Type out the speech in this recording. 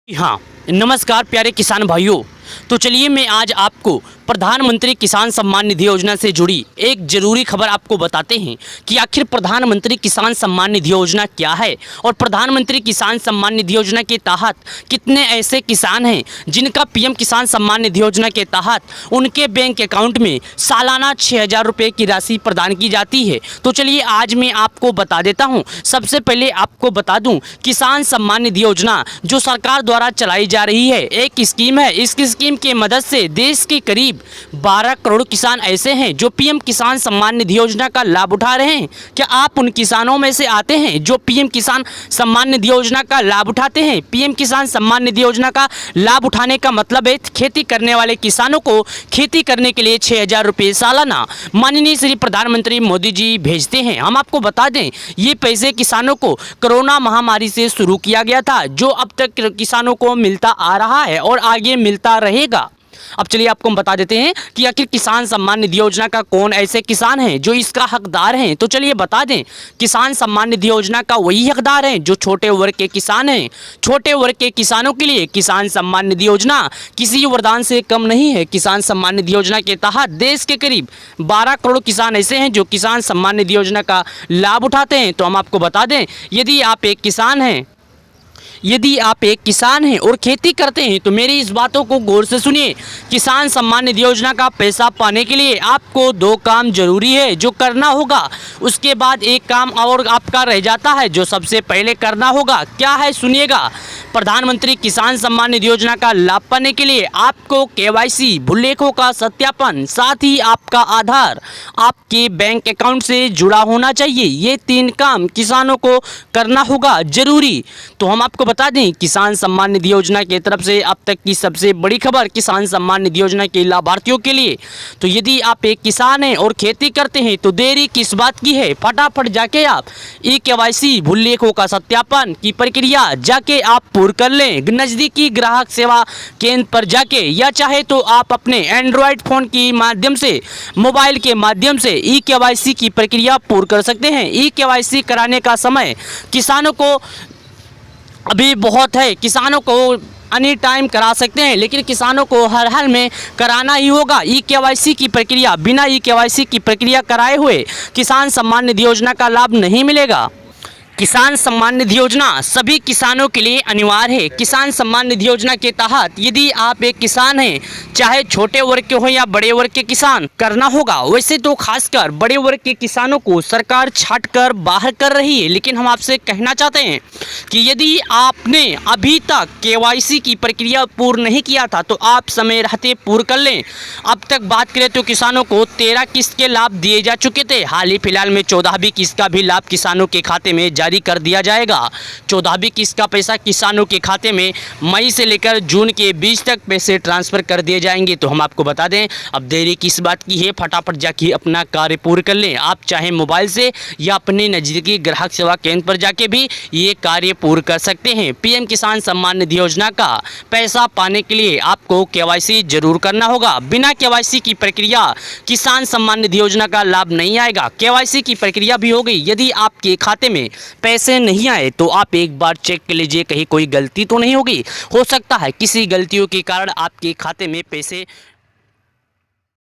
हाँ, नमस्कार प्यारे किसान भाइयों। तो चलिए मैं आज आपको प्रधानमंत्री किसान सम्मान निधि योजना से जुड़ी एक ज़रूरी खबर आपको बताते हैं कि आखिर प्रधानमंत्री किसान सम्मान निधि योजना क्या है और प्रधानमंत्री किसान सम्मान निधि योजना के तहत कितने ऐसे किसान हैं जिनका पीएम किसान सम्मान निधि योजना के तहत उनके बैंक अकाउंट में सालाना 6,000 रुपये की राशि प्रदान की जाती है। तो चलिए आज मैं आपको बता देता हूँ। सबसे पहले आपको बता दूँ, किसान सम्मान निधि योजना जो सरकार द्वारा चलाई जा रही है एक स्कीम है। इस स्कीम की मदद से देश के करीब 12 करोड़ किसान ऐसे हैं जो पीएम किसान सम्मान निधि योजना का लाभ उठा रहे हैं। क्या आप उन किसानों में से आते हैं जो पीएम किसान सम्मान निधि योजना का लाभ उठाते हैं? पीएम किसान सम्मान निधि योजना का लाभ उठाने का मतलब है खेती करने वाले किसानों को खेती करने के लिए 6,000 रुपये सालाना माननीय श्री प्रधानमंत्री मोदी जी भेजते हैं। हम आपको बता दें, ये पैसे किसानों को कोरोना महामारी से शुरू किया गया था, जो अब तक किसानों को मिलता आ रहा है और आगे मिलता रहेगा। अब चलिए आपको हम बता देते हैं कि आखिर किसान सम्मान निधि योजना का कौन ऐसे किसान हैं जो इसका हकदार हैं। तो चलिए बता दें, किसान सम्मान निधि योजना का वही हकदार हैं जो छोटे वर्ग के किसान हैं। छोटे वर्ग के किसानों के लिए किसान सम्मान निधि योजना किसी वरदान से कम नहीं है। किसान सम्मान निधि योजना के तहत देश के करीब 12 करोड़ किसान ऐसे हैं जो किसान सम्मान निधि योजना का लाभ उठाते हैं। तो हम आपको बता दें, यदि आप एक किसान हैं और खेती करते हैं तो मेरी इस बातों को गौर से सुनिए। किसान सम्मान निधि योजना का पैसा पाने के लिए आपको 2 काम जरूरी है जो करना होगा। उसके बाद एक काम और आपका रह जाता है जो सबसे पहले करना होगा। क्या है, सुनिएगा। प्रधानमंत्री किसान सम्मान निधि योजना का लाभ पाने के लिए आपको केवाईसी, भूलेखों का सत्यापन, साथ ही आपका आधार आपके बैंक अकाउंट से जुड़ा होना चाहिए। ये 3 काम किसानों को करना होगा जरूरी। तो हम आपको बता दें, किसान सम्मान निधि योजना की तरफ से अब तक की सबसे बड़ी खबर किसान सम्मान निधि योजना के लाभार्थियों के लिए। तो यदि आप एक किसान हैं और खेती करते हैं तो देरी किस बात की है, फटाफट जाके आप केवाईसी, भूलेखों का सत्यापन की प्रक्रिया जाके आप पूर्ण कर लें। नज़दीकी ग्राहक सेवा केंद्र पर जाके, या चाहे तो आप अपने एंड्रॉयड फ़ोन के माध्यम से, मोबाइल के माध्यम से केवाईसी की प्रक्रिया पूर्ण कर सकते हैं। केवाईसी कराने का समय किसानों को अभी बहुत है, किसानों को एनी टाइम करा सकते हैं, लेकिन किसानों को हर हाल में कराना ही होगा। केवाईसी की प्रक्रिया, बिना केवाईसी की प्रक्रिया कराए हुए किसान सम्मान निधि योजना का लाभ नहीं मिलेगा। किसान सम्मान निधि योजना सभी किसानों के लिए अनिवार्य है। किसान सम्मान निधि योजना के तहत यदि आप एक किसान हैं, चाहे छोटे वर्ग के हो या बड़े वर्ग के किसान, करना होगा। वैसे तो खासकर बड़े वर्ग के किसानों को सरकार छांट कर बाहर कर रही है, लेकिन हम आपसे कहना चाहते हैं कि यदि आपने अभी तक केवाईसी की प्रक्रिया पूर्ण नहीं किया था तो आप समय रहते पूर्ण कर लें। अब तक बात करें तो किसानों को 13 किस्त के लाभ दिए जा चुके थे। हाल ही फिलहाल में 14वीं किस्त का भी लाभ किसानों के खाते में जारी कर दिया जाएगा। 14वीं किस्त का पैसा किसानों के खाते में मई से लेकर जून के 20 तक पैसे ट्रांसफर कर दिए जाएंगे। तो हम आपको बता दें, अब देरी किस बात की है, फटाफट जाके अपना कार्य पूर्ण कर लें। आप चाहे मोबाइल से या अपने नज़दीकी ग्राहक सेवा केंद्र पर जाके भी ये कार्य पूर्ण कर सकते हैं। पीएम किसान सम्मान निधि योजना का पैसा पाने के लिए आपको केवाईसी जरूर करना होगा। बिना केवाईसी की प्रक्रिया किसान सम्मान निधि योजना का लाभ नहीं आएगा। केवाईसी की प्रक्रिया भी हो गई, यदि आपके खाते में पैसे नहीं आए तो आप एक बार चेक कर लीजिए, कहीं कोई गलती तो नहीं होगी। हो सकता है किसी गलतियों के कारण आपके खाते में पैसे